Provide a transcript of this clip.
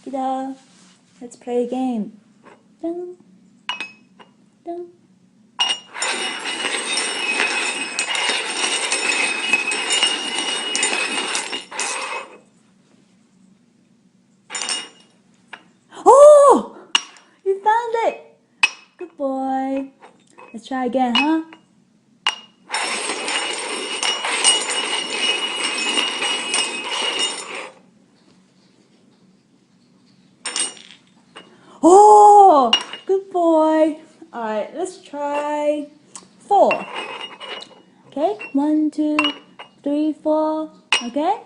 Ida, let's play a game. Dun, dun. Oh! You found it! Good boy. Let's try again, huh? Oh! Good boy. Alright, let's try 4. Okay? 1, 2, 3, 4. Okay?